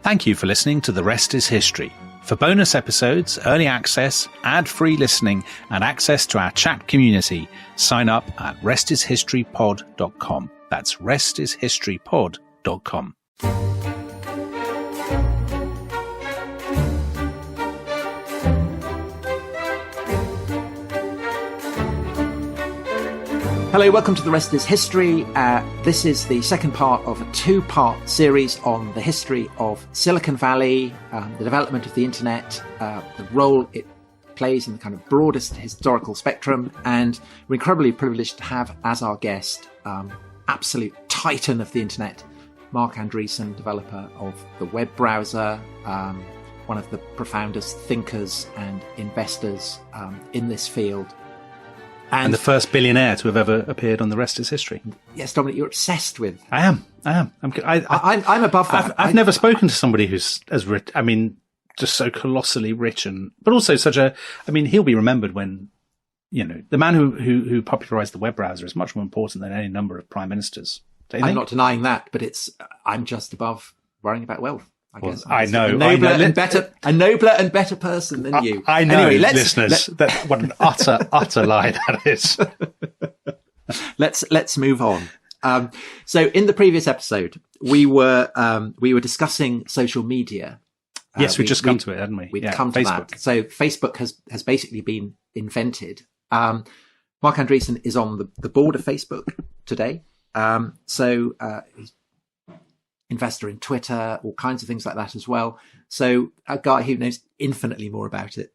Thank you for listening to The Rest is History. For bonus episodes, early access, ad-free listening, and access to our chat community, sign up at restishistorypod.com. That's restishistorypod.com. Hello, welcome to The Rest is History. This is the second part of a two-part series on the history of Silicon Valley, the development of the internet, the role it plays in the kind of broadest historical spectrum, and we're incredibly privileged to have as our guest absolute titan of the internet, Marc Andreessen, developer of the web browser, one of the profoundest thinkers and investors in this field. And the first billionaire to have ever appeared on The Rest is History. Yes, Dominic, you're obsessed with. I am. I'm above that. I've never spoken to somebody who's as rich. I mean, just so colossally rich, but also such a. I mean, he'll be remembered when, the man who popularized the web browser is much more important than any number of prime ministers. I'm not denying that, but I'm just above worrying about wealth. I guess I know. A nobler and better person than you. I know, anyway, listeners. What an utter lie that is. Let's move on. So, in the previous episode, we were discussing social media. Yes, we'd just come to it, hadn't we? We'd come to Facebook. That. So, Facebook has basically been invented. Marc Andreessen is on the board of Facebook today. He's investor in Twitter, all kinds of things like that as well. So a guy who knows infinitely more about it.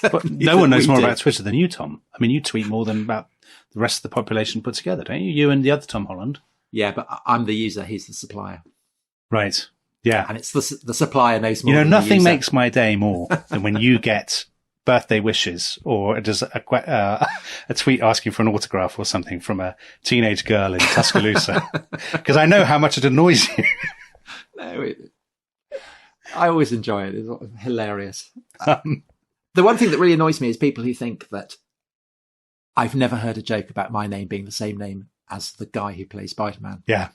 But no one knows more about Twitter than you, Tom. I mean, you tweet more than about the rest of the population put together, don't you? You and the other Tom Holland. Yeah, but I'm the user. He's the supplier. Right. Yeah. And it's the supplier knows more. Nothing makes my day more than when you get birthday wishes or does a tweet asking for an autograph or something from a teenage girl in Tuscaloosa, because I know how much it annoys you. No, I always enjoy it. It's hilarious. The one thing that really annoys me is people who think that I've never heard a joke about my name being the same name as the guy who plays Spider-Man. Yeah.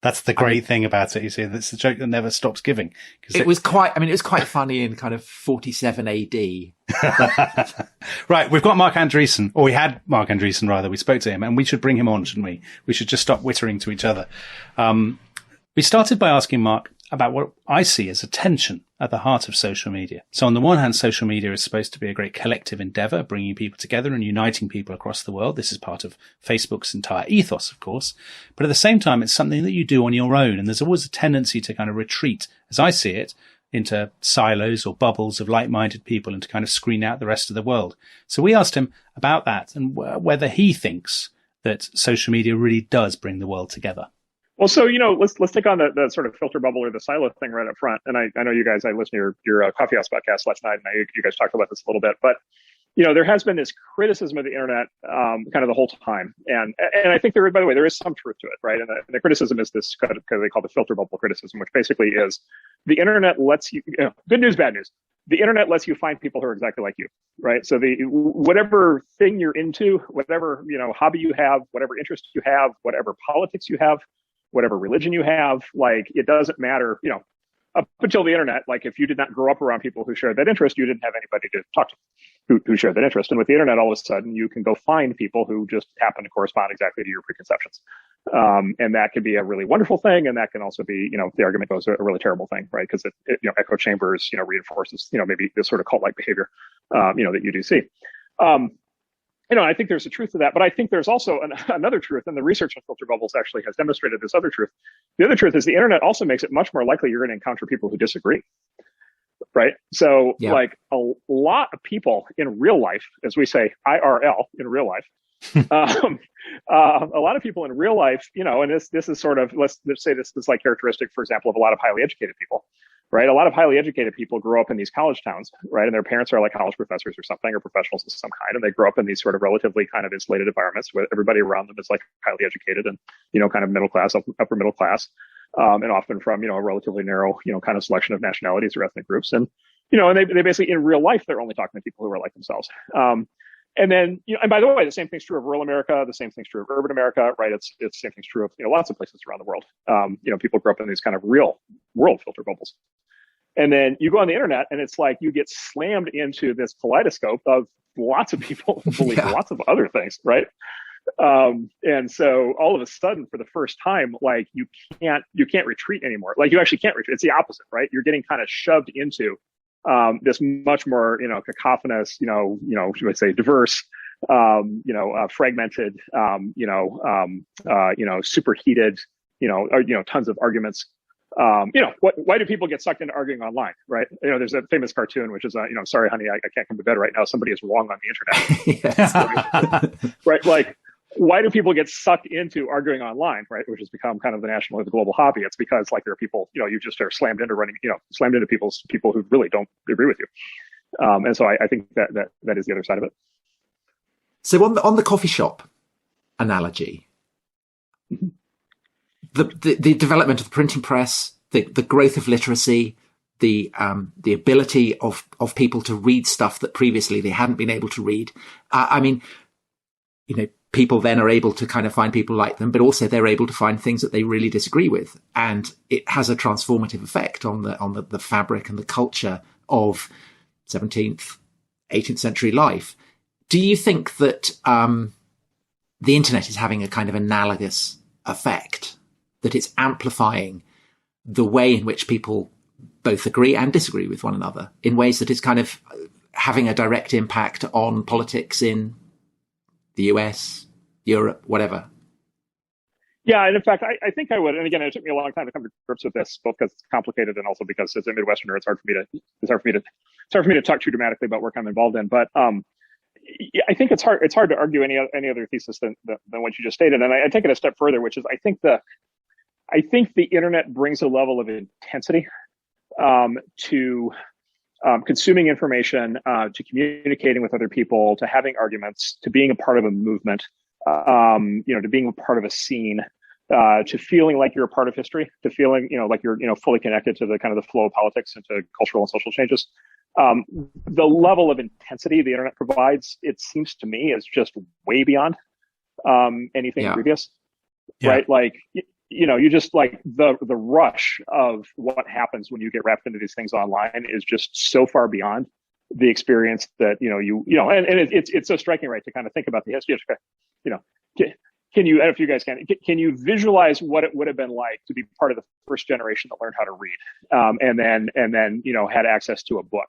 That's the great thing about it. You see, it's a joke that never stops giving. It was quite funny in kind of 47 AD. Right. We've got Marc Andreessen, or we had Marc Andreessen rather. We spoke to him, and we should bring him on, shouldn't we? We should just stop wittering to each other. We started by asking Marc about what I see as a tension at the heart of social media. So on the one hand, social media is supposed to be a great collective endeavor, bringing people together and uniting people across the world. This is part of Facebook's entire ethos, of course. But at the same time, it's something that you do on your own. And there's always a tendency to kind of retreat, as I see it, into silos or bubbles of like-minded people and to kind of screen out the rest of the world. So we asked him about that and whether he thinks that social media really does bring the world together. Well, so, let's take on the sort of filter bubble or the silo thing right up front. And I know you guys, I listened to your Coffee House podcast last night, and you guys talked about this a little bit. But, there has been this criticism of the internet kind of the whole time. And I think by the way, there is some truth to it, right? And the criticism is this kind of they call the filter bubble criticism, which basically is the internet lets you, good news, bad news. The internet lets you find people who are exactly like you, right? So whatever thing you're into, whatever, hobby you have, whatever interest you have, whatever politics you have, whatever religion you have, it doesn't matter, up until the internet, if you did not grow up around people who shared that interest, you didn't have anybody to talk to who shared that interest. And with the internet, all of a sudden, you can go find people who just happen to correspond exactly to your preconceptions. And that can be a really wonderful thing. And that can also be, the argument goes, a really terrible thing, right? Because it echo chambers, reinforces, maybe this sort of cult-like behavior, that you do see. I think there's a truth to that, but I think there's also another truth, and the research on filter bubbles actually has demonstrated this other truth. The other truth is the internet also makes it much more likely you're going to encounter people who disagree, right? So, a lot of people in real life, as we say, IRL, in real life, a lot of people in real life, and this is sort of, let's say this is characteristic, for example, of a lot of highly educated people. Right. A lot of highly educated people grow up in these college towns, right? And their parents are college professors or something, or professionals of some kind. And they grow up in these sort of relatively kind of insulated environments where everybody around them is highly educated and, kind of middle class, upper middle class, and often from, a relatively narrow, kind of selection of nationalities or ethnic groups. And, and they basically in real life, they're only talking to people who are like themselves. And then, and by the way, the same thing's true of rural America. The same thing's true of urban America, right? It's the same thing's true of, lots of places around the world. People grow up in these kind of real world filter bubbles. And then you go on the internet and it's like you get slammed into this kaleidoscope of lots of people who believe lots of other things, right? And so all of a sudden, for the first time, like you can't retreat anymore. Like you actually can't retreat. It's the opposite, right? You're getting kind of shoved into this much more, cacophonous, should I say, diverse, fragmented, superheated, tons of arguments. Why do people get sucked into arguing online, right? There's a famous cartoon, which is, sorry, honey, I can't come to bed right now. Somebody is wrong on the internet. Right? Like, why do people get sucked into arguing online, right? Which has become kind of the global hobby. It's because like there are people, you just are slammed into people who really don't agree with you. And so I think that is the other side of it. So on the coffee shop analogy, the development of the printing press, the growth of literacy, the ability of people to read stuff that previously they hadn't been able to read. People then are able to kind of find people like them, but also they're able to find things that they really disagree with. And it has a transformative effect on the fabric and the culture of 17th, 18th century life. Do you think that the internet is having a kind of analogous effect, that it's amplifying the way in which people both agree and disagree with one another in ways that is kind of having a direct impact on politics in the US, Europe, whatever? Yeah, and in fact, I think I would. And again, it took me a long time to come to grips with this, both because it's complicated and also because as a Midwesterner, it's hard for me to talk too dramatically about work I'm involved in. But I think it's hard to argue any other thesis than what you just stated. And I take it a step further, which is I think the internet brings a level of intensity to consuming information, to communicating with other people, to having arguments, to being a part of a movement, to being a part of a scene, to feeling like you're a part of history, to feeling, like you're, fully connected to the kind of the flow of politics and to cultural and social changes. The level of intensity the internet provides, it seems to me, is just way beyond anything previous, right? Like, you just like the rush of what happens when you get wrapped into these things online is just so far beyond the experience that, it's so striking, right? To kind of think about the history of, can you, I don't know if you guys can you visualize what it would have been like to be part of the first generation that learned how to read, and then, had access to a book,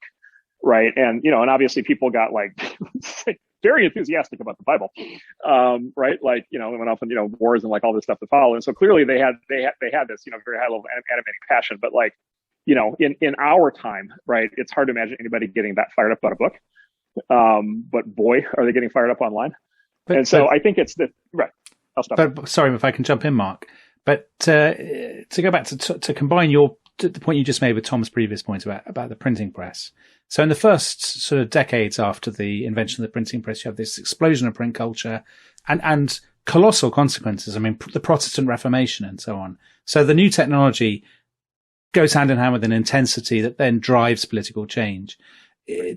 right? And, and obviously people got like very enthusiastic about the Bible, right? Like, they went off on, wars and like all this stuff to follow. And so clearly they had this, very high level of animating passion, but like, in our time, right, it's hard to imagine anybody getting that fired up about a book. But boy, are they getting fired up online. I think it's right. I'll stop. But sorry if I can jump in, Mark. But to go back to combine the point you just made with Tom's previous point about the printing press. So in the first sort of decades after the invention of the printing press, you have this explosion of print culture and colossal consequences. I mean, the Protestant Reformation and so on. So the new technology goes hand in hand with an intensity that then drives political change.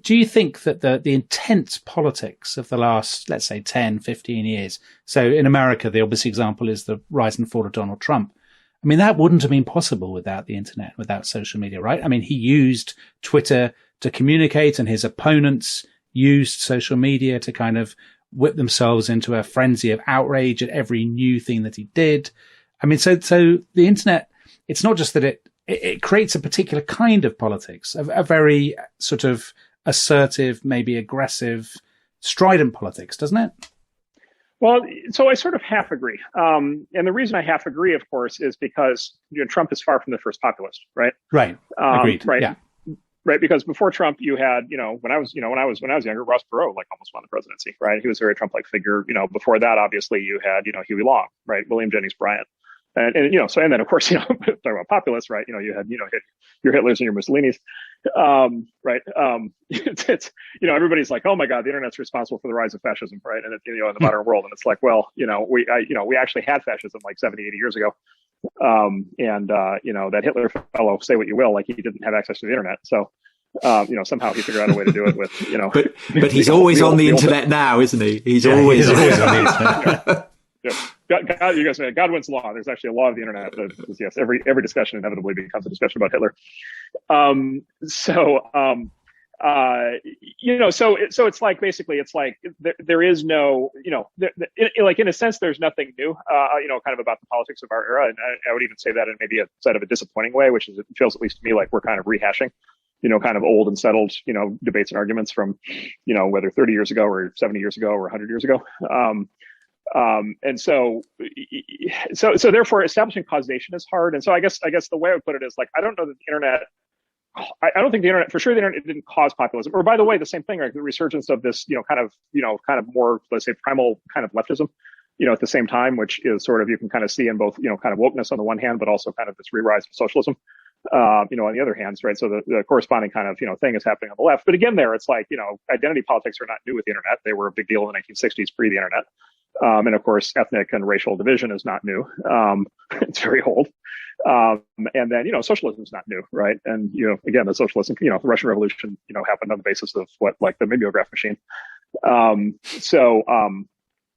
Do you think that the intense politics of the last, let's say, 10, 15 years, so in America, the obvious example is the rise and fall of Donald Trump. I mean, that wouldn't have been possible without the internet, without social media, right? I mean, he used Twitter to communicate and his opponents used social media to kind of whip themselves into a frenzy of outrage at every new thing that he did. I mean, so the internet, it's not just that it creates a particular kind of politics, a very sort of assertive, maybe aggressive, strident politics, doesn't it? Well, so I sort of half agree. And the reason I half agree, of course, is because Trump is far from the first populist, right? Right. Agreed. Right. Yeah. Right. Because before Trump, you had, when I was younger, Ross Perot like almost won the presidency, right? He was a very Trump-like figure. Before that, obviously, you had, Huey Long, right? William Jennings Bryan. And then of course, talking about populists, right? You had, your Hitlers and your Mussolinis, right? It's everybody's like, oh my God, the internet's responsible for the rise of fascism, right? And in the modern world, and it's like, well, we actually had fascism like 70, 80 years ago. That Hitler fellow, say what you will, like he didn't have access to the internet. So, somehow he figured out a way to do it with, But he's always on the internet now, isn't he? He's always on the internet. God, you guys know Godwin's law. There's actually a law of the internet that is, yes, every discussion inevitably becomes a discussion about Hitler. So it's like, basically, it's like there is no, like, in a sense, there's nothing new, kind of about the politics of our era. And I would even say that in maybe a sort of a disappointing way, which is, it feels, at least to me, like we're kind of rehashing, kind of old and settled, debates and arguments from, whether 30 years ago or 70 years ago or 100 years ago. And so therefore establishing causation is hard. And so I guess the way I would put it is, like, I don't know that the internet, I don't think the internet, for sure, the internet didn't cause populism. Or, by the way, the same thing, like the resurgence of this, kind of more, let's say, primal kind of leftism, at the same time, which is sort of, you can kind of see in both, kind of wokeness on the one hand, but also kind of this re-rise of socialism, on the other hand, right? So the corresponding kind of, thing is happening on the left. But again, it's like, identity politics are not new with the internet. They were a big deal in the 1960s, pre the internet. And of course, ethnic and racial division is not new. It's very old. And then, socialism is not new, right? And, again, the socialism, the Russian Revolution, happened on the basis of like the mimeograph machine. And,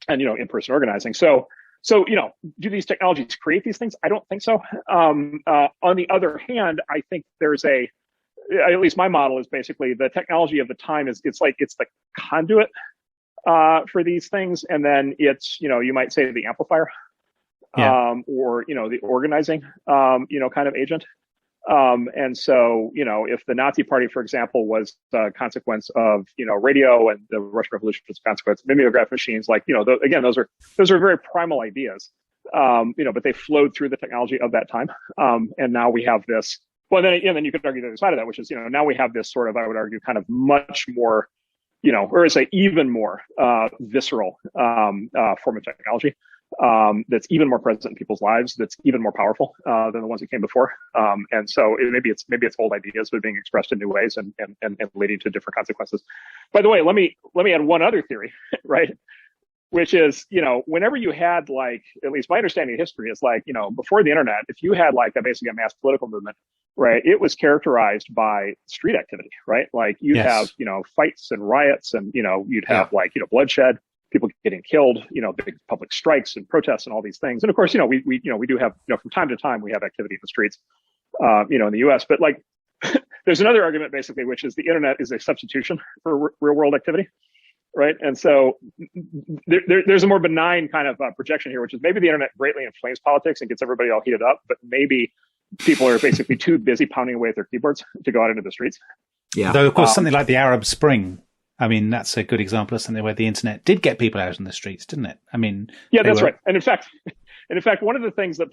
in-person organizing. So, do these technologies create these things? I don't think so. On the other hand, I think there's at least my model is basically the technology of the time it's the conduit for these things. And then it's, you might say the amplifier, or, the organizing, kind of agent. And so, if the Nazi Party, for example, was a consequence of, radio, and the Russian Revolution was a consequence of mimeograph machines, like, again, those are very primal ideas, but they flowed through the technology of that time. And now we have this, well, then you could argue the other side of that, which is, now we have this sort of, I would argue, kind of much more, or say even more, visceral, form of technology. That's even more present in people's lives, that's even more powerful than the ones that came before. And so maybe it's old ideas, but being expressed in new ways and leading to different consequences. By the way, let me add one other theory, right? Which is, whenever you had, like, at least my understanding of history is, like, before the internet, if you had like basically a mass political movement, right, it was characterized by street activity, right? Like you'd have, fights and riots, and, you'd have like, bloodshed, people getting killed, big public strikes and protests and all these things. And of course, we do have, from time to time, we have activity in the streets, in the US. But like, there's another argument basically, which is the internet is a substitution for real world activity, right? And so there's a more benign kind of projection here, which is maybe the internet greatly inflames politics and gets everybody all heated up, but maybe people are basically too busy pounding away at their keyboards to go out into the streets. Yeah. Though, of course, something like the Arab Spring, I mean, that's a good example of something where the internet did get people out in the streets, didn't it? I mean, yeah, that's right. And in fact, one of the things that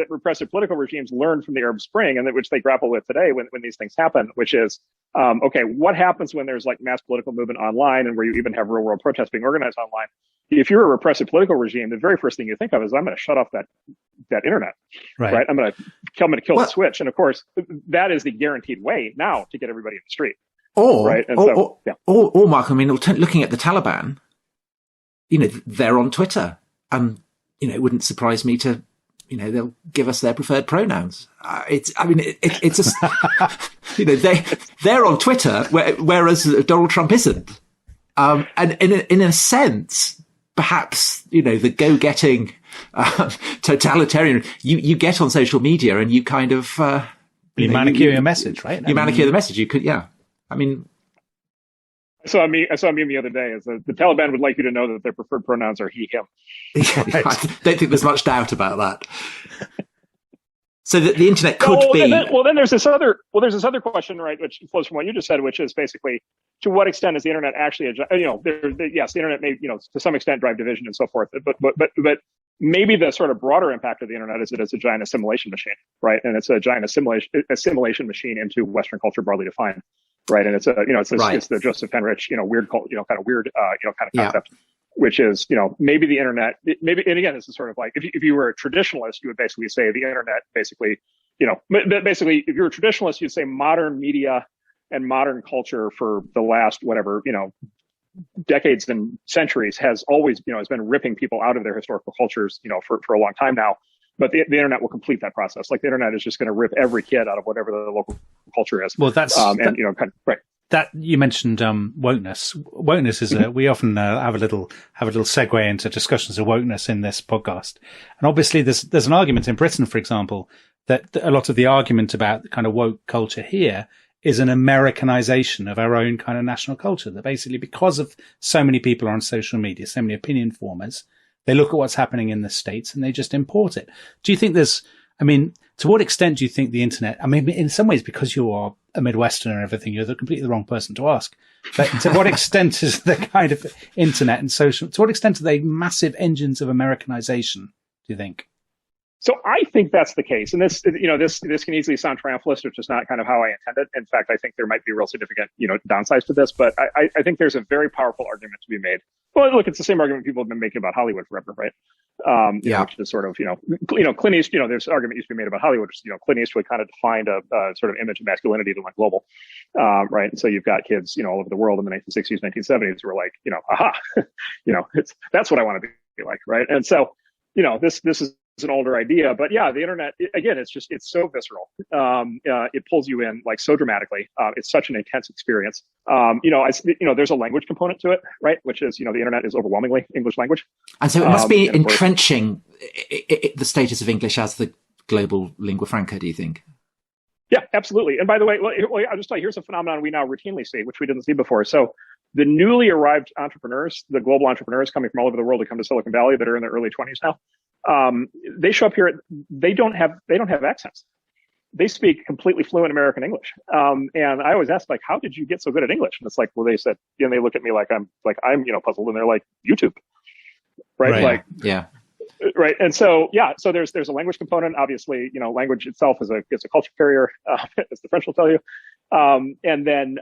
repressive political regimes learned from the Arab Spring, and which they grapple with today when these things happen, which is, okay, what happens when there's like mass political movement online and where you even have real world protests being organized online? If you're a repressive political regime, the very first thing you think of is, I'm going to shut off that internet, right? I'm going to kill the switch. And of course, that is the guaranteed way now to get everybody in the street. Or Mark, I mean, looking at the Taliban, they're on Twitter, and it wouldn't surprise me to, they'll give us their preferred pronouns. It's just, they're on Twitter, whereas Donald Trump isn't. And in a sense, perhaps, the go-getting, totalitarian, you get on social media and you kind of, you manicure your message, right? You manicure the message. You could, yeah. I mean, I saw a meme the other day. Is the Taliban would like you to know that their preferred pronouns are he, him. Right. I don't think there's much doubt about that. So that the internet could be. Then there's this other question, right, which flows from what you just said, which is basically, to what extent is the internet actually yes, the internet may, to some extent drive division and so forth, but maybe the sort of broader impact of the internet is that it's a giant assimilation machine, right? And it's a giant assimilation machine into Western culture broadly defined. Right. And it's the Joseph Henrich, weird, kind of weird, kind of concept, which is, maybe the internet, and again, this is sort of like, if you were a traditionalist, you would basically say the internet basically, basically, if you're a traditionalist, you'd say modern media and modern culture for the last, decades and centuries has always, has been ripping people out of their historical cultures, for a long time now. But the internet will complete that process. Like the internet is just going to rip every kid out of whatever the local culture is. Well, that's right. That you mentioned wokeness. Wokeness is we often have a little segue into discussions of wokeness in this podcast. And obviously, there's an argument in Britain, for example, that a lot of the argument about the kind of woke culture here is an Americanization of our own kind of national culture. That basically, because of so many people are on social media, so many opinion formers, they look at what's happening in the States and they just import it. Do you think to what extent do you think the internet, in some ways, because you are a Midwesterner and everything, you're completely the wrong person to ask. But to what extent is the kind of internet and social, to what extent are they massive engines of Americanization, do you think? So I think that's the case. And this can easily sound triumphalist, which is not kind of how I intended. In fact, I think there might be real significant, downsides to this, but I think there's a very powerful argument to be made. Well, look, it's the same argument people have been making about Hollywood forever, right? Which is sort of, Clint Eastwood, there's an argument used to be made about Hollywood, which is, Clint Eastwood kind of defined a sort of image of masculinity that went global, right? And so you've got kids, all over the world in the 1960s, 1970s who were like, aha, that's what I want to be like, right? And so, this is an older idea, but yeah, the internet, again, it's so visceral. It pulls you in like so dramatically. It's such an intense experience. There's a language component to it, right? Which is, the internet is overwhelmingly English language. And so it must be entrenching the status of English as the global lingua franca, do you think? Yeah, absolutely. And by the way, I'll just tell you, here's a phenomenon we now routinely see, which we didn't see before. So the newly arrived entrepreneurs, the global entrepreneurs coming from all over the world to come to Silicon Valley that are in their early 20s now, they show up here. They don't have accents. They speak completely fluent American English. And I always ask, like, how did you get so good at English? And it's like, well, they said, and they look at me like I'm puzzled, and they're like, YouTube, right? Like, yeah. Right. And so, so there's a language component. Obviously, language itself is a culture carrier, as the French will tell you. And then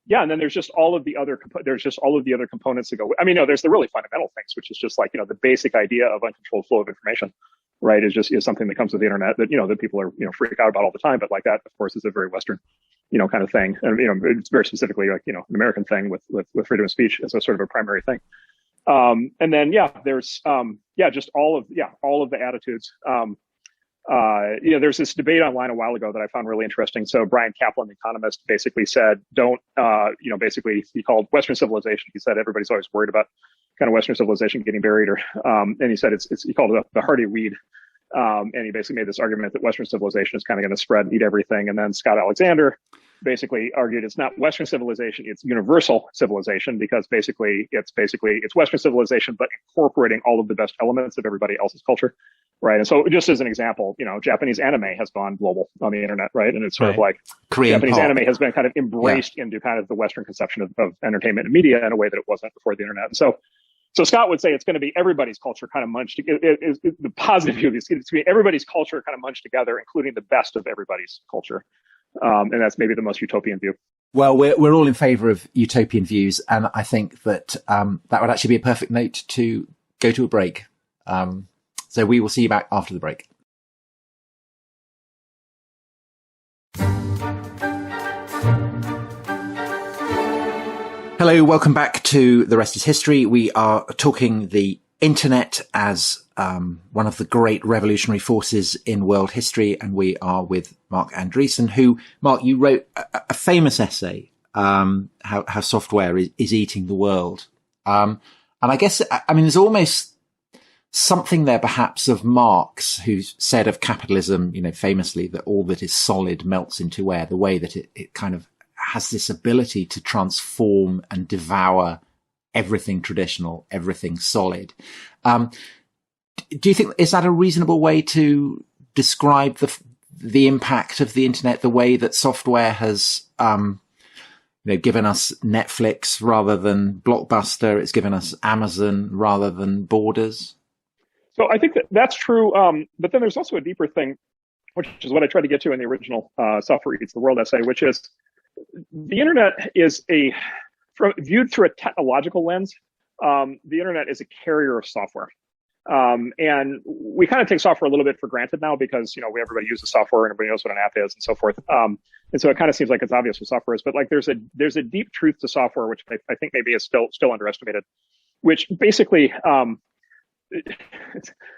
there's just all of the other components that go. There's the really fundamental things, which is just like, the basic idea of uncontrolled flow of information, right? Is something that comes with the internet that, that people are, freak out about all the time. But like that, of course, is a very Western, kind of thing. And, it's very specifically like, an American thing with freedom of speech as a sort of a primary thing. And then, there's, just all of the attitudes. There's this debate online a while ago that I found really interesting. So Brian Kaplan, the economist, basically said, basically he called Western civilization. He said, everybody's always worried about kind of Western civilization getting buried and he said, he called it the hardy weed. And he basically made this argument that Western civilization is kind of going to spread and eat everything. And then Scott Alexander basically argued it's not Western civilization, it's universal civilization, because it's Western civilization, but incorporating all of the best elements of everybody else's culture, right? And so just as an example, Japanese anime has gone global on the internet, right? And it's sort of like Korean Japanese anime has been kind of embraced into kind of the Western conception of entertainment and media in a way that it wasn't before the internet. And so Scott would say it's going to be everybody's culture kind of munched together. The positive view is it's going to be everybody's culture kind of munched together, including the best of everybody's culture. And that's maybe the most utopian view. Well, we're all in favour of utopian views, and I think that that would actually be a perfect note to go to a break. So we will see you back after the break. Hello, welcome back to The Rest is History. We are talking the internet as one of the great revolutionary forces in world history, and we are with Marc Andreessen, who, Mark, you wrote a famous essay, how software is eating the world. And I guess, there's almost something there perhaps of Marx, who said of capitalism, famously, that all that is solid melts into air, the way that it kind of has this ability to transform and devour everything traditional, everything solid. Do you think, is that a reasonable way to describe the impact of the internet, the way that software has, given us Netflix rather than Blockbuster? It's given us Amazon rather than Borders. So I think that's true. But then there's also a deeper thing, which is what I tried to get to in the original Software Eats the World essay, which is the internet is viewed through a technological lens. The internet is a carrier of software. And we kind of take software a little bit for granted now because, everybody uses software and everybody knows what an app is and so forth. And so it kind of seems like it's obvious what software is, but like there's a deep truth to software, which I think maybe is still underestimated, which basically, and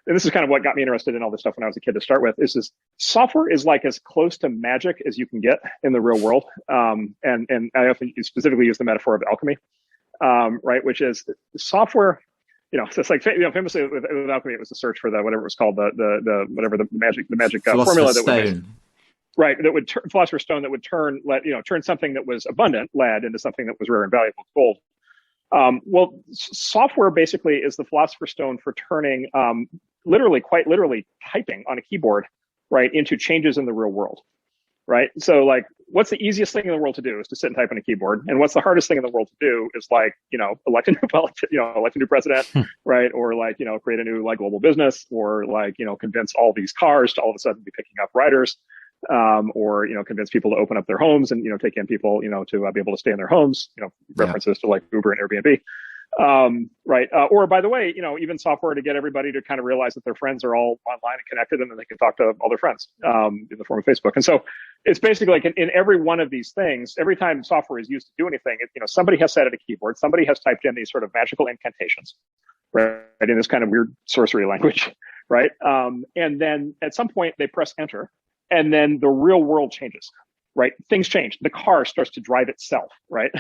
this is kind of what got me interested in all this stuff when I was a kid to start with, is software is like as close to magic as you can get in the real world. And I often specifically use the metaphor of alchemy, right? Which is software, So it's like, famously with alchemy, it was the search for the whatever it was called, the whatever the magic formula that would, right, that would philosopher's stone that would turn something that was abundant, lead, into something that was rare and valuable, gold. Well, software basically is the philosopher's stone for turning quite literally typing on a keyboard, right, into changes in the real world. Right. So like, what's the easiest thing in the world to do is to sit and type on a keyboard. And what's the hardest thing in the world to do is like, elect a new president, right. Or like, create a new like global business, or like, convince all these cars to all of a sudden be picking up riders, or, convince people to open up their homes and, take in people, to be able to stay in their homes, references to like Uber and Airbnb. Right. Or by the way, even software to get everybody to kind of realize that their friends are all online and connected, and then they can talk to all their friends, in the form of Facebook. And so it's basically like in every one of these things, every time software is used to do anything, somebody has sat at a keyboard, somebody has typed in these sort of magical incantations, right, in this kind of weird sorcery language, right? And then at some point they press enter, and then the real world changes. Right. Things change. The car starts to drive itself. Right.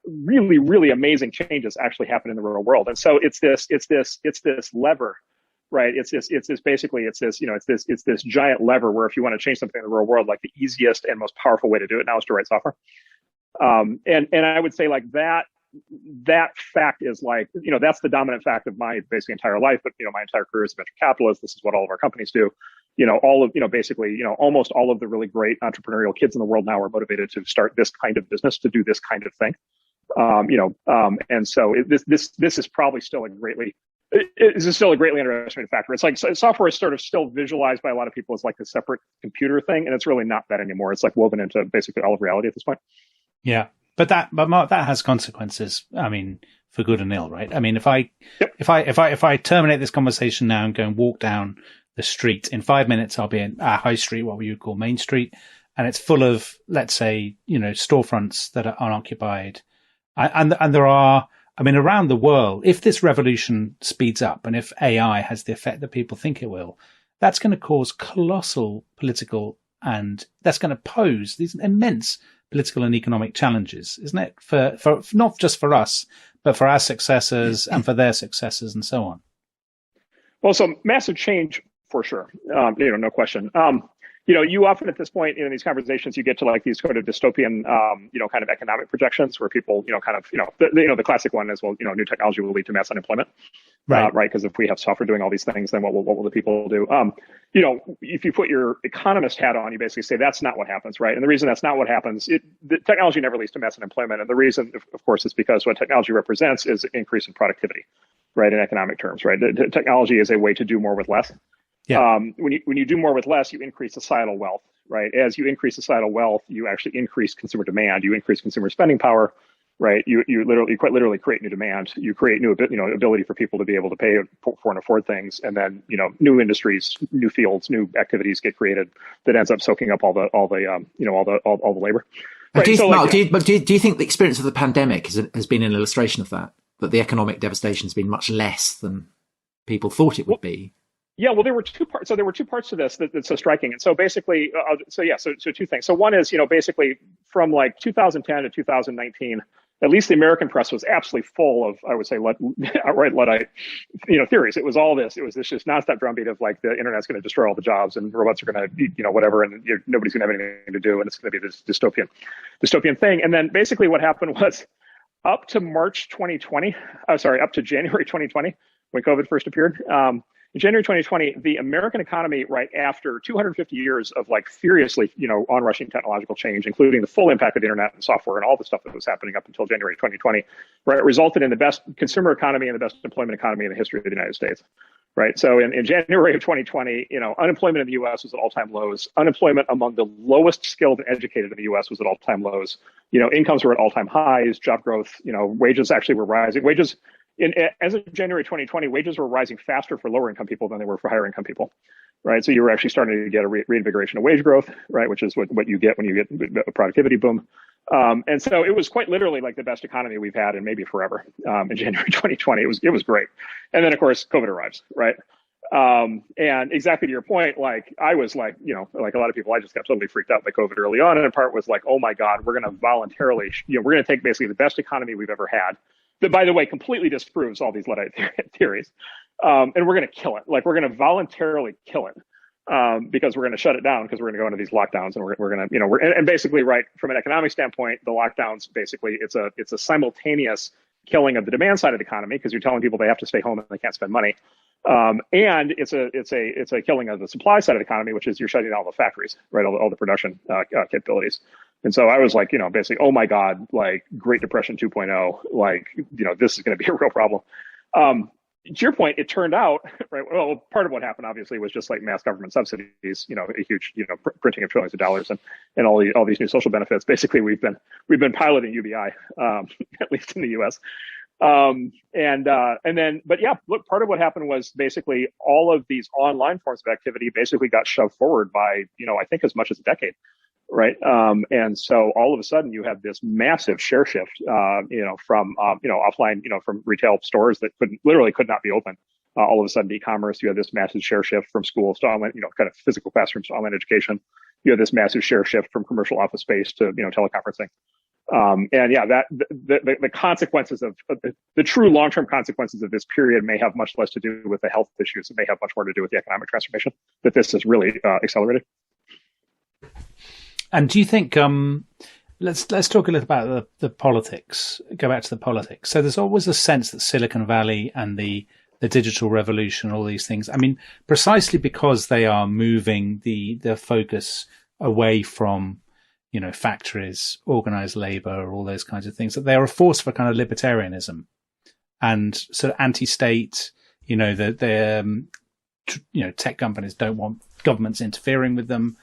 Really, really amazing changes actually happen in the real world. And so it's this lever, right? It's this giant lever where if you want to change something in the real world, like the easiest and most powerful way to do it now is to write software. And I would say like that fact is like, that's the dominant fact of my basically entire life, but my entire career as a venture capitalist. This is what all of our companies do. Almost all of the really great entrepreneurial kids in the world now are motivated to start this kind of business, to do this kind of thing. And so this is probably still a greatly underestimated factor. It's like software is sort of still visualized by a lot of people as like a separate computer thing, and it's really not that anymore. It's like woven into basically all of reality at this point. Yeah. But Mark, that has consequences. I mean, for good and ill, right? I mean, if I terminate this conversation now and go and walk down the street, in 5 minutes, I'll be in High Street, what we would call Main Street, and it's full of, let's say, storefronts that are unoccupied. And there are, I mean, around the world, if this revolution speeds up and if AI has the effect that people think it will, that's going to cause colossal political, and that's going to pose these immense political and economic challenges, isn't it? For not just for us, but for our successors and for their successors and so on. Well, so massive change for sure. No question. You often at this point in these conversations, you get to like these sort of dystopian, kind of economic projections where people, the classic one is, well, new technology will lead to mass unemployment, right? Because if we have software doing all these things, then what will the people do? If you put your economist hat on, you basically say that's not what happens, right? And the reason that's not what happens, the technology never leads to mass unemployment, and the reason, of course, is because what technology represents is an increase in productivity, right? In economic terms, right? The technology is a way to do more with less. Yeah. When you do more with less, you increase societal wealth, right? As you increase societal wealth, you actually increase consumer demand. You increase consumer spending power, right? You quite literally create new demand. You create new, ability for people to be able to pay for and afford things, and then new industries, new fields, new activities get created that ends up soaking up all the labor. Right? Do you think the experience of the pandemic has been an illustration of that the economic devastation has been much less than people thought it would be? Yeah, well, there were two parts. So there were two parts to this that's so striking. And so basically, so two things. So one is, basically from like 2010 to 2019, at least the American press was absolutely full of, I would say, outright Luddite, theories. It was all this. It was this just nonstop drumbeat of like the internet's going to destroy all the jobs and robots are going to, whatever, and nobody's going to have anything to do, and it's going to be this dystopian thing. And then basically what happened was up to January 2020, when COVID first appeared. In January 2020, the American economy, right after 250 years of like furiously, onrushing technological change, including the full impact of the internet and software and all the stuff that was happening up until January 2020, right, resulted in the best consumer economy and the best employment economy in the history of the United States, right? So in January of 2020, unemployment in the U.S. was at all-time lows. Unemployment among the lowest skilled and educated in the U.S. was at all-time lows. Incomes were at all-time highs. Job growth, wages actually were rising. As of January 2020, wages were rising faster for lower income people than they were for higher income people, right? So you were actually starting to get a reinvigoration of wage growth, right? Which is what you get when you get a productivity boom. And so it was quite literally like the best economy we've had in maybe forever. In January 2020, it was great. And then of course, COVID arrives, right? And exactly to your point, like I was like, like a lot of people, I just got totally freaked out by COVID early on. And in part was like, oh my God, we're going to voluntarily, we're going to take basically the best economy we've ever had, that, by the way, completely disproves all these Luddite theories. And we're going to kill it. Like, we're going to voluntarily kill it. Because we're going to shut it down, because we're going to go into these lockdowns, and we're going to, and basically, right, from an economic standpoint, the lockdowns, basically, it's a simultaneous killing of the demand side of the economy, because you're telling people they have to stay home and they can't spend money. And it's a killing of the supply side of the economy, which is you're shutting down all the factories, right, all the production capabilities. And so I was like, basically, oh my God, like Great Depression 2.0, like, this is going to be a real problem. To your point, it turned out, right, well, part of what happened, obviously, was just like mass government subsidies, a huge, printing of trillions of dollars and all these new social benefits. Basically, we've been piloting UBI, at least in the US. But yeah, look, part of what happened was basically all of these online forms of activity basically got shoved forward by, I think as much as a decade. Right. And so all of a sudden you have this massive share shift, from, offline, from retail stores that could not be open. All of a sudden, e-commerce, you have this massive share shift from schools to online, kind of physical classrooms to online education. You have this massive share shift from commercial office space to, teleconferencing. And yeah, the consequences of the true long-term consequences of this period may have much less to do with the health issues. It may have much more to do with the economic transformation that this has really accelerated. And do you think, let's talk a little about the politics, go back to the politics. So there's always a sense that Silicon Valley and the digital revolution, all these things, I mean, precisely because they are moving the focus away from, factories, organized labor, all those kinds of things, that they are a force for kind of libertarianism and sort of anti-state, tech companies don't want governments interfering with them.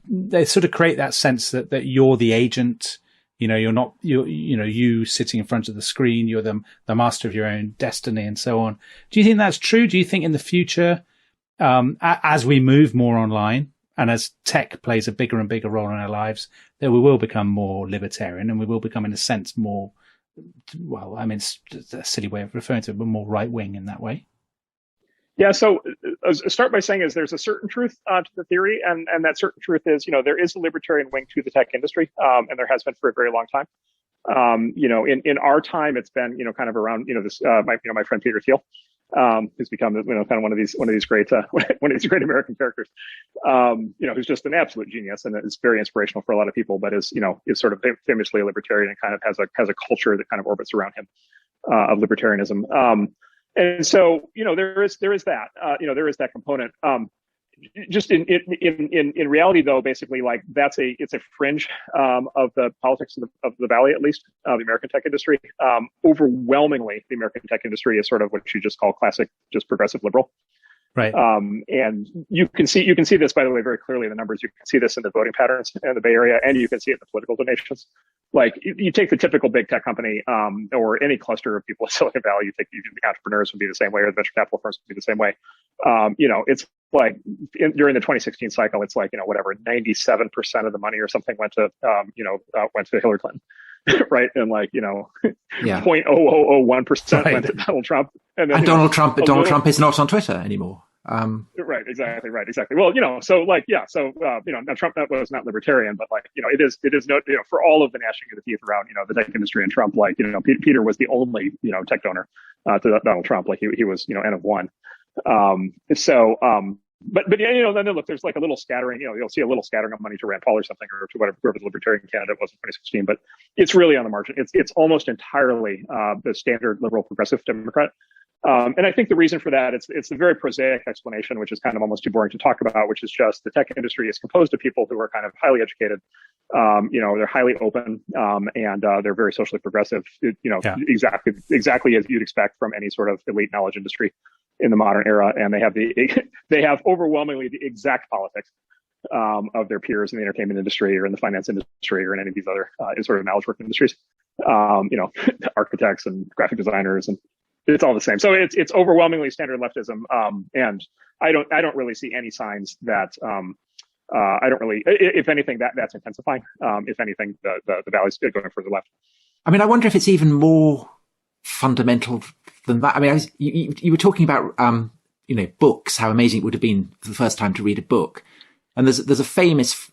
They sort of create that sense that you're the agent, you're not, you sitting in front of the screen, you're the master of your own destiny and so on. Do you think that's true? Do you think in the future, as we move more online and as tech plays a bigger and bigger role in our lives, that we will become more libertarian and we will become, in a sense, more, well, I mean, it's a silly way of referring to it, but more right wing in that way? Yeah, so I'll start by saying there's a certain truth to the theory, and that certain truth is, there is a libertarian wing to the tech industry, and there has been for a very long time. In our time, it's been, kind of around, this, my friend Peter Thiel, who's become, kind of one of these great American characters, who's just an absolute genius and is very inspirational for a lot of people, but is sort of famously a libertarian and kind of has a culture that kind of orbits around him, of libertarianism. And so, there is that, there is that component. Just in reality, though, basically, like it's a fringe of the politics of the Valley, at least the American tech industry. Overwhelmingly, the American tech industry is sort of what you just call classic, just progressive liberal. Right. And you can see this, by the way, very clearly in the numbers. You can see this in the voting patterns in the Bay Area, and you can see it in the political donations. Like you take the typical big tech company, or any cluster of people in Silicon Valley, the entrepreneurs would be the same way, or the venture capital firms would be the same way. It's like during the 2016 cycle, it's like, 97% of the money or something went to Hillary Clinton. Right. And 0.0001% went to Donald Trump. And Donald Trump is not on Twitter anymore. Right. Exactly. Well, now Trump was not libertarian, but it is no, for all of the gnashing of the teeth around, the tech industry and Trump, Peter was the only, tech donor, to Donald Trump. Like he was, N of one. But then look, there's like a little scattering, you'll see a little scattering of money to Rand Paul or something, or to whoever the libertarian candidate was in 2016, but it's really on the margin. It's almost entirely, the standard liberal progressive Democrat. And I think the reason for that, it's a very prosaic explanation, which is kind of almost too boring to talk about, which is just the tech industry is composed of people who are kind of highly educated, they're highly open, and they're very socially progressive, exactly as you'd expect from any sort of elite knowledge industry in the modern era. And they have overwhelmingly the exact politics of their peers in the entertainment industry or in the finance industry or in any of these other sort of knowledge work industries, architects and graphic designers, and it's all the same. So it's overwhelmingly standard leftism. And I don't really see any signs that, if anything, that's intensifying. If anything, the Valley's going further left. I mean, I wonder if it's even more fundamental than that. I mean, you were talking about, books, how amazing it would have been for the first time to read a book. And there's a famous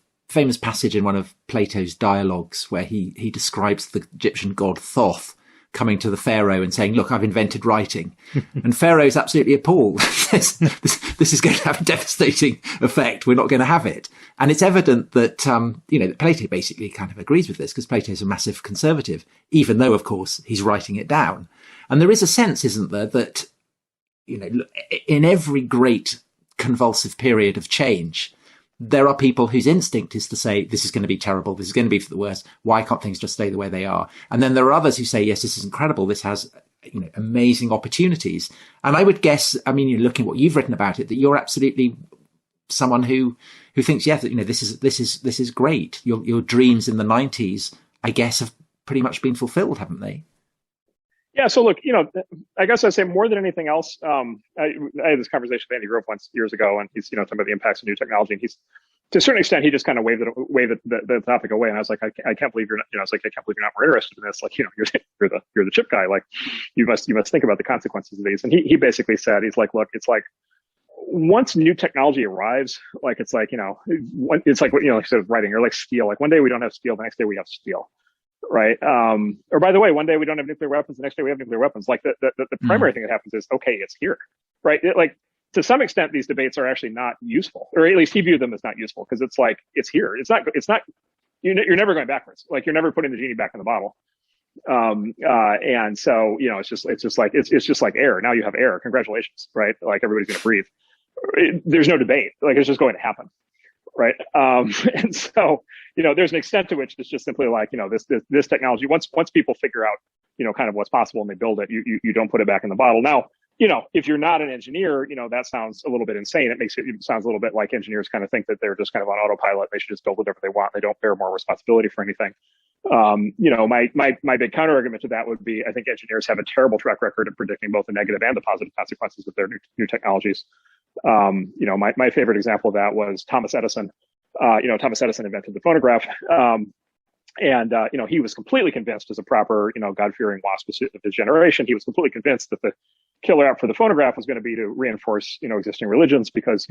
passage in one of Plato's dialogues where he describes the Egyptian god Thoth coming to the pharaoh and saying, look, I've invented writing. And Pharaoh's absolutely appalled. This is going to have a devastating effect. We're not going to have it. And it's evident that, that Plato basically kind of agrees with this, because Plato's a massive conservative, even though, of course, he's writing it down. And there is a sense, isn't there, that, in every great convulsive period of change, there are people whose instinct is to say, this is going to be terrible. This is going to be for the worst. Why can't things just stay the way they are? And then there are others who say, yes, this is incredible. This has, amazing opportunities. And I would guess, looking at what you've written about it, that you're absolutely someone who thinks, yes, this is great. Your dreams in the 90s, I guess, have pretty much been fulfilled, haven't they? Yeah. So look, I guess I'd say more than anything else, I had this conversation with Andy Grove once years ago, and he's, talking about the impacts of new technology, and he's, to a certain extent, he just kind of waved the topic away. And I was like, I can't believe you're not, I was like, I can't believe you're not more interested in this. Like, you're the chip guy. Like, you must think about the consequences of these. And he basically said, he's like, look, it's like, once new technology arrives, like, it's like, it's like, like sort of writing, or like steel. Like, one day we don't have steel, the next day we have steel. Right. Or by the way, one day we don't have nuclear weapons, the next day we have nuclear weapons. Like, the primary thing that happens is, okay, it's here. Right. Like, to some extent, these debates are actually not useful, or at least he viewed them as not useful, because it's like, it's here. It's not, you're never going backwards. Like, you're never putting the genie back in the bottle. And so, it's just like air. Now you have air. Congratulations. Right. Like, everybody's going to breathe. There's no debate. Like, it's just going to happen. Right. And so, there's an extent to which it's just simply like, this technology, once people figure out, kind of what's possible and they build it, you don't put it back in the bottle. Now, if you're not an engineer, that sounds a little bit insane. It sounds a little bit like engineers kind of think that they're just kind of on autopilot. They should just build whatever they want. They don't bear more responsibility for anything. My big counter argument to that would be, I think engineers have a terrible track record of predicting both the negative and the positive consequences of their new technologies. My favorite example of that was Thomas Edison. Thomas Edison invented the phonograph. And he was completely convinced, as a proper, God-fearing WASP of his generation, he was completely convinced that the killer app for the phonograph was going to be to reinforce, existing religions, because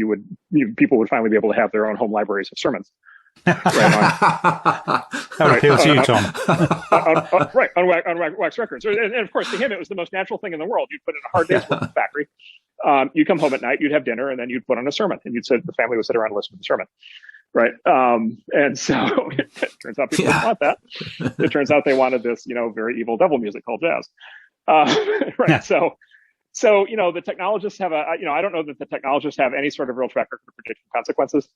people would finally be able to have their own home libraries of sermons. That would appeal to you, Tom. On wax records. And of course, to him, it was the most natural thing in the world. You'd put in a hard day's work in the factory. You'd come home at night, you'd have dinner, and then you'd put on a sermon, and the family would sit around and listen to the sermon. Right. And so it turns out people didn't want that. It turns out they wanted this, very evil devil music called jazz. Right. Yeah. So, the technologists have I don't know that the technologists have any sort of real track record of predicting consequences.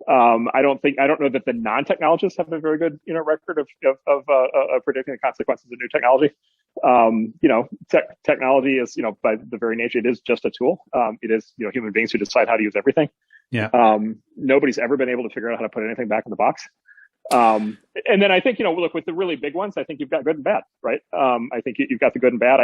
I don't know that the non-technologists have a very good, record of predicting the consequences of new technology. Technology is, by the very nature, it is just a tool. It is, human beings who decide how to use everything. Yeah. Nobody's ever been able to figure out how to put anything back in the box. And then I think, look, with the really big ones, I think you've got good and bad, right? I think you've got the good and bad.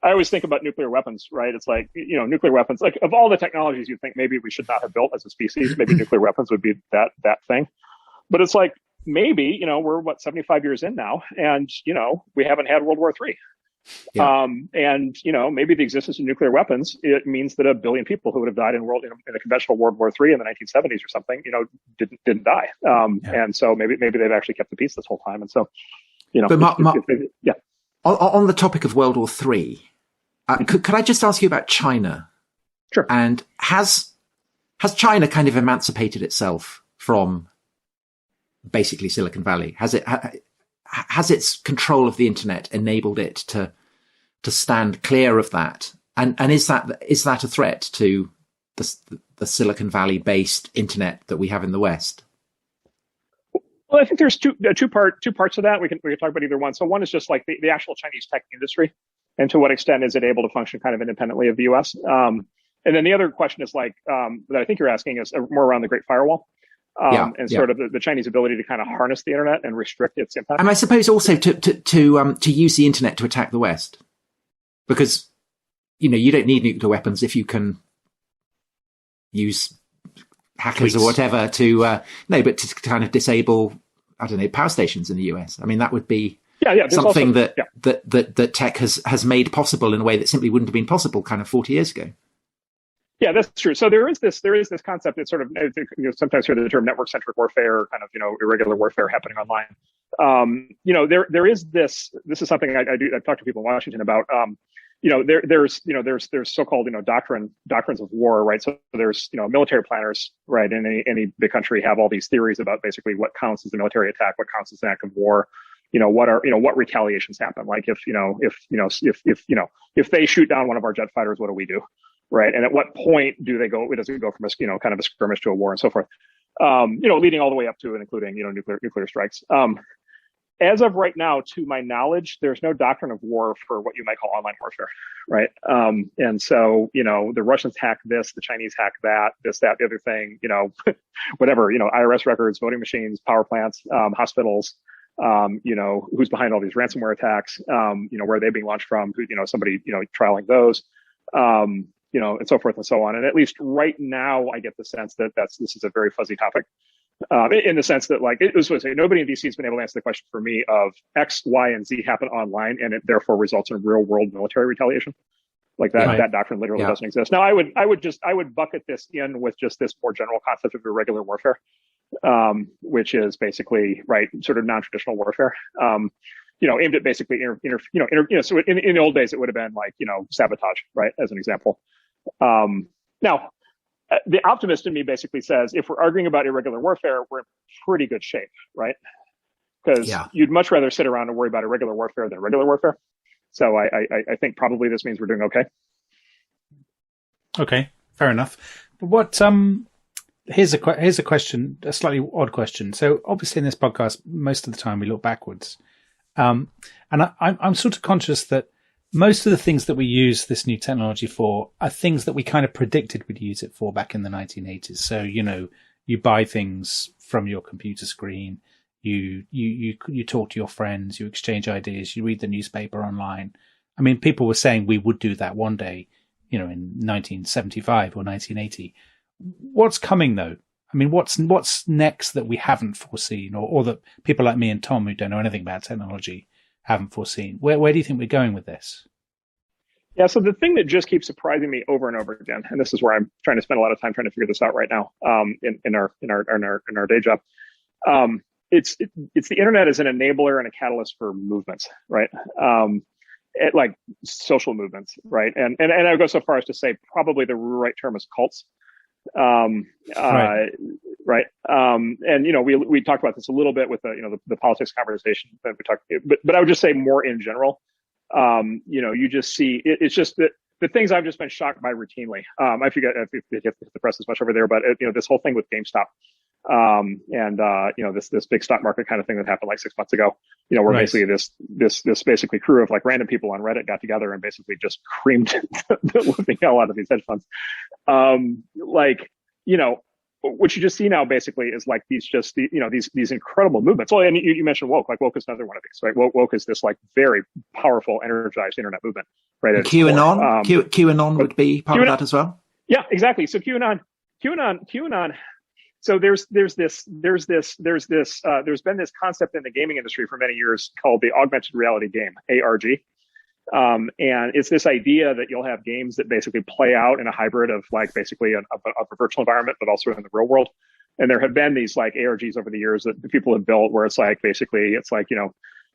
I always think about nuclear weapons, right? It's like, nuclear weapons, like, of all the technologies you think maybe we should not have built as a species, maybe nuclear weapons would be that thing. But it's like, maybe, we're 75 years in now, and, we haven't had World War III. Yeah. And, maybe the existence of nuclear weapons, it means that 1 billion people who would have died in a conventional World War III in the 1970s or something, didn't die. And so maybe they've actually kept the peace this whole time. And so, But yeah. On the topic of World War III, could I just ask you about China? Sure. And has China kind of emancipated itself from basically Silicon Valley? Has its control of the internet enabled it to stand clear of that? And is that a threat to the Silicon Valley based internet that we have in the West? Well, I think there's two parts of that. We can talk about either one. So one is just like the actual Chinese tech industry, and to what extent is it able to function kind of independently of the U.S. And then the other question is like that I think you're asking is more around the Great Firewall. Sort of the Chinese ability to kind of harness the internet and restrict its impact. And I suppose also to use the internet to attack the West, because you don't need nuclear weapons if you can use hackers or whatever to kind of disable, I don't know, power stations in the US. I mean, that would be something that tech has made possible in a way that simply wouldn't have been possible kind of 40 years ago. Yeah, that's true. So there is this concept. It's sort of, sometimes hear the term network-centric warfare, kind of, irregular warfare happening online. there is this is something I've talked to people in Washington about. There's so-called, doctrines of war, right? So there's, military planners, right? In any big country have all these theories about basically what counts as a military attack, what counts as an act of war, what retaliations happen. Like if they shoot down one of our jet fighters, what do we do? Right. And at what point does it go from kind of a skirmish to a war and so forth? Leading all the way up to and including, nuclear strikes. As of right now, to my knowledge, there's no doctrine of war for what you might call online warfare, right? And so, the Russians hack this, the Chinese hack that, this, that, the other thing, whatever, IRS records, voting machines, power plants, hospitals, who's behind all these ransomware attacks, where are they being launched from, somebody, trialing those, and so forth and so on. And at least right now, I get the sense that this is a very fuzzy topic. In the sense that, like, it was supposed to say, nobody in DC has been able to answer the question for me of X, Y, and Z happen online, and it therefore results in real world military retaliation. Like that, that doctrine literally doesn't exist. Now, I would bucket this in with just this more general concept of irregular warfare, which is basically, right, sort of non-traditional warfare, aimed at basically, so in the old days, it would have been like, sabotage, right, as an example. Now, the optimist in me basically says, if we're arguing about irregular warfare, we're in pretty good shape, right? Because you'd much rather sit around and worry about irregular warfare than regular warfare. So I think probably this means we're doing okay. Okay, fair enough. But what here's a question, a slightly odd question. So obviously in this podcast, most of the time we look backwards, and I'm sort of conscious that most of the things that we use this new technology for are things that we kind of predicted we'd use it for back in the 1980s. So, you buy things from your computer screen, you talk to your friends, you exchange ideas, you read the newspaper online. I mean, people were saying we would do that one day, in 1975 or 1980. What's coming though? I mean, what's next that we haven't foreseen or that people like me and Tom, who don't know anything about technology, haven't foreseen? Where do you think we're going with this? Yeah, so the thing that just keeps surprising me over and over again, and this is where I'm trying to spend a lot of time trying to figure this out right now, in our day job, it's the internet as an enabler and a catalyst for movements, right? Like social movements, right? And I would go so far as to say probably the right term is cults. Right. And we talked about this a little bit with the politics conversation that we talked, but I would just say more in general, you just see it's just that the things I've just been shocked by routinely. I forget if the press is much over there, but this whole thing with GameStop, and this big stock market kind of thing that happened like 6 months ago, where basically this basically crew of like random people on Reddit got together and basically just creamed the living hell out of these hedge funds. What you just see now basically is like these incredible movements. Well, and you mentioned woke, like woke is another one of these, right? Woke is this like very powerful, energized internet movement, right? QAnon would be part of that as well. Yeah, exactly. So QAnon. So there's been this concept in the gaming industry for many years called the augmented reality game, ARG. And it's this idea that you'll have games that basically play out in a hybrid of like basically of a virtual environment, but also in the real world. And there have been these like ARGs over the years that people have built where it's like, basically it's like,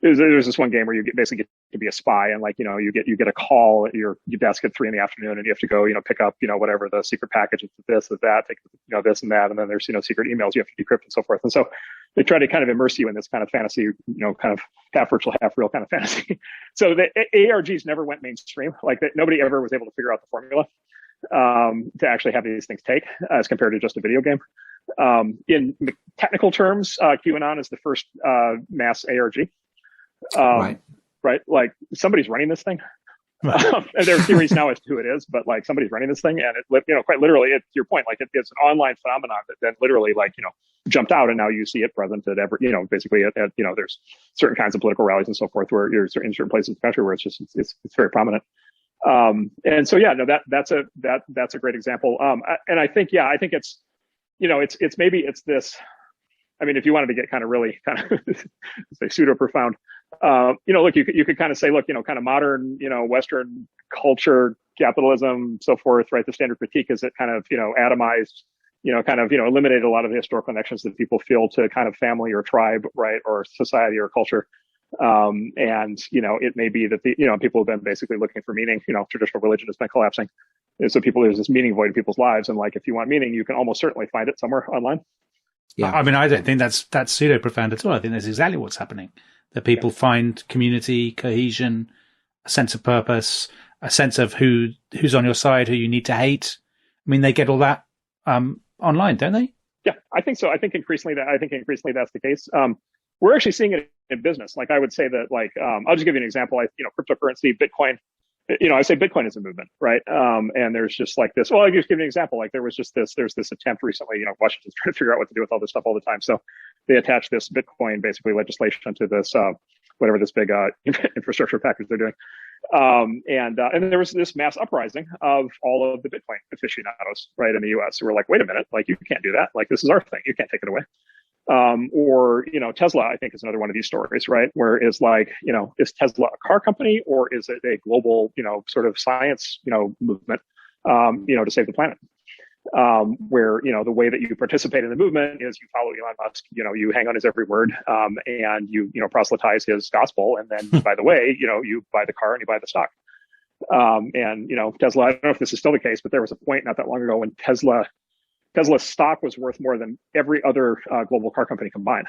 there's this one game where you basically get to be a spy and like, you get a call at your desk at 3 p.m. and you have to go, pick up, whatever the secret package is, this, is that, take, this and that. And then there's, secret emails you have to decrypt and so forth. And so they try to kind of immerse you in this kind of fantasy, kind of half virtual, half real kind of fantasy. So the ARGs never went mainstream. Like that, nobody ever was able to figure out the formula, to actually have these things take as compared to just a video game. In technical terms, QAnon is the first, mass ARG. Right. Like somebody's running this thing. And there are theories now as to who it is, but like somebody's running this thing, and it, quite literally, to your point, like it's an online phenomenon that then literally like, jumped out, and now you see it present at every, basically at there's certain kinds of political rallies and so forth where you're in certain places in the country where it's very prominent. And so, that's a great example. And I think it's, it's this, I mean, if you wanted to get kind of really kind of say pseudo profound, look, you could kind of say, look, kind of modern, Western culture, capitalism, so forth, right? The standard critique is it kind of, atomized, eliminated a lot of the historical connections that people feel to kind of family or tribe, right, or society or culture. And it may be that people have been basically looking for meaning. Traditional religion has been collapsing, and so there's this meaning void in people's lives. And like, if you want meaning, you can almost certainly find it somewhere online. Yeah, I mean, I don't think that's pseudo profound at all. I think that's exactly what's happening. That people find community, cohesion, a sense of purpose, a sense of who's on your side, who you need to hate. I mean, they get all that online, don't they? Yeah, I think so. I think increasingly that's the case. We're actually seeing it in business. Like, I would say that, like, I'll just give you an example. Cryptocurrency, Bitcoin. I say Bitcoin is a movement, right? And there's just like this. Well, I'll just give you an example. Like, there's this attempt recently. Washington's trying to figure out what to do with all this stuff all the time. So they attach this Bitcoin basically legislation to this whatever this big infrastructure package they're doing. And there was this mass uprising of all of the Bitcoin aficionados, right, in the U.S. who were like, wait a minute, like, you can't do that. Like, this is our thing. You can't take it away. Or Tesla, I think, is another one of these stories, right? Where is like, is Tesla a car company, or is it a global, sort of science, movement, to save the planet? Where, the way that you participate in the movement is you follow Elon Musk, you hang on his every word, and you proselytize his gospel. And then, by the way, you buy the car and you buy the stock. And Tesla, I don't know if this is still the case, but there was a point not that long ago when Tesla's stock was worth more than every other global car company combined.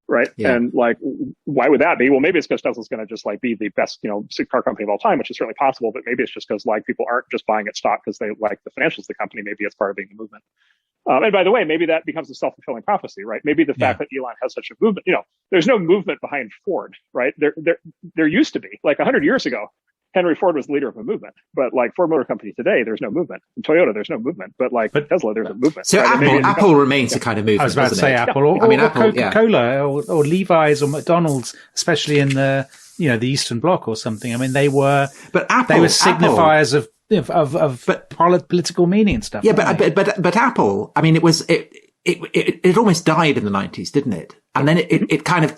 Right. Yeah. And like, why would that be? Well, maybe it's because Tesla's going to just like be the best, car company of all time, which is certainly possible. But maybe it's just because like people aren't just buying its stock because they like the financials of the company. Maybe it's part of being the movement. And by the way, maybe that becomes a self-fulfilling prophecy, right? Maybe the fact that Elon has such a movement, there's no movement behind Ford, right? There used to be, like 100 years ago, Henry Ford was the leader of a movement, but like Ford Motor Company today, there's no movement. In Toyota, there's no movement, but Tesla, there's a movement. So right? Apple remains a kind of movement. I was about to say Apple, or Coca-Cola, or Levi's, or McDonald's, especially in the the Eastern Bloc or something. I mean, they were signifiers of political meaning and stuff. Yeah, but Apple, I mean, it almost died in the 90s, didn't it? And then it kind of.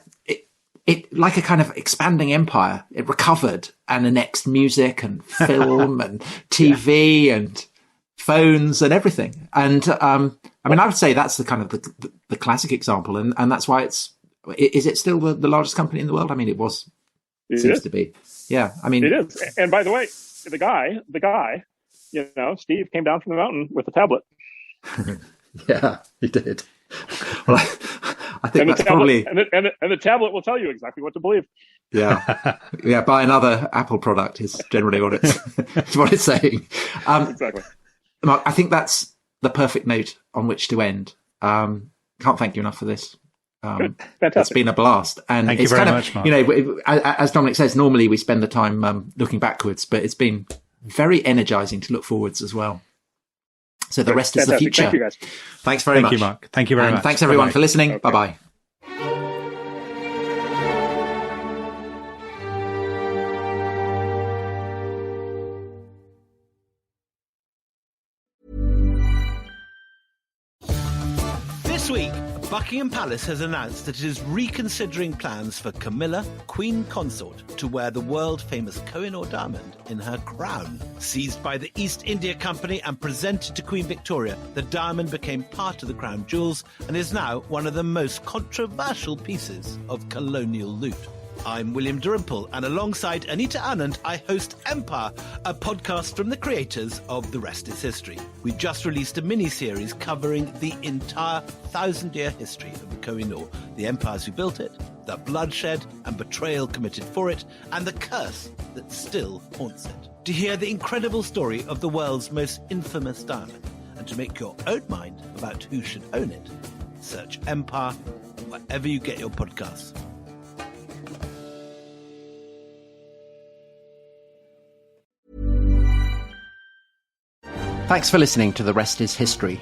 It like a kind of expanding empire. It recovered and annexed music and film and TV and phones and everything. And I mean, I would say that's the kind of the classic example, and that's why is it still the largest company in the world? I mean, seems to be. Yeah, I mean, it is. And by the way, the guy, Steve came down from the mountain with a tablet. Yeah, he did. Well, I think that's probably and the tablet will tell you exactly what to believe. Yeah, buy another Apple product is generally what it's saying. Exactly. Mark, I think that's the perfect note on which to end. Can't thank you enough for this. Fantastic. It's been a blast, and thank it's you very kind much, of Mark. As Dominic says, normally we spend the time looking backwards, but it's been very energizing to look forwards as well. So the rest is the future. Thank you, guys. Thanks very much. Thank you, Mark. Thank you very much. Thanks everyone for listening. Okay. Bye-bye. This week, Buckingham Palace has announced that it is reconsidering plans for Camilla, Queen Consort, to wear the world-famous Koh-i-Noor diamond in her crown. Seized by the East India Company and presented to Queen Victoria, the diamond became part of the crown jewels and is now one of the most controversial pieces of colonial loot. I'm William Dalrymple, and alongside Anita Anand, I host Empire, a podcast from the creators of The Rest is History. We just released a mini-series covering the entire 1,000-year history of the Koh-i-Noor, the empires who built it, the bloodshed and betrayal committed for it, and the curse that still haunts it. To hear the incredible story of the world's most infamous diamond, and to make your own mind about who should own it, search Empire wherever you get your podcasts. Thanks for listening to The Rest is History.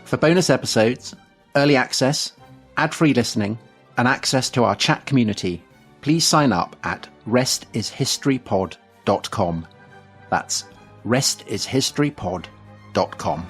For bonus episodes, early access, ad-free listening, and access to our chat community, please sign up at restishistorypod.com. That's restishistorypod.com.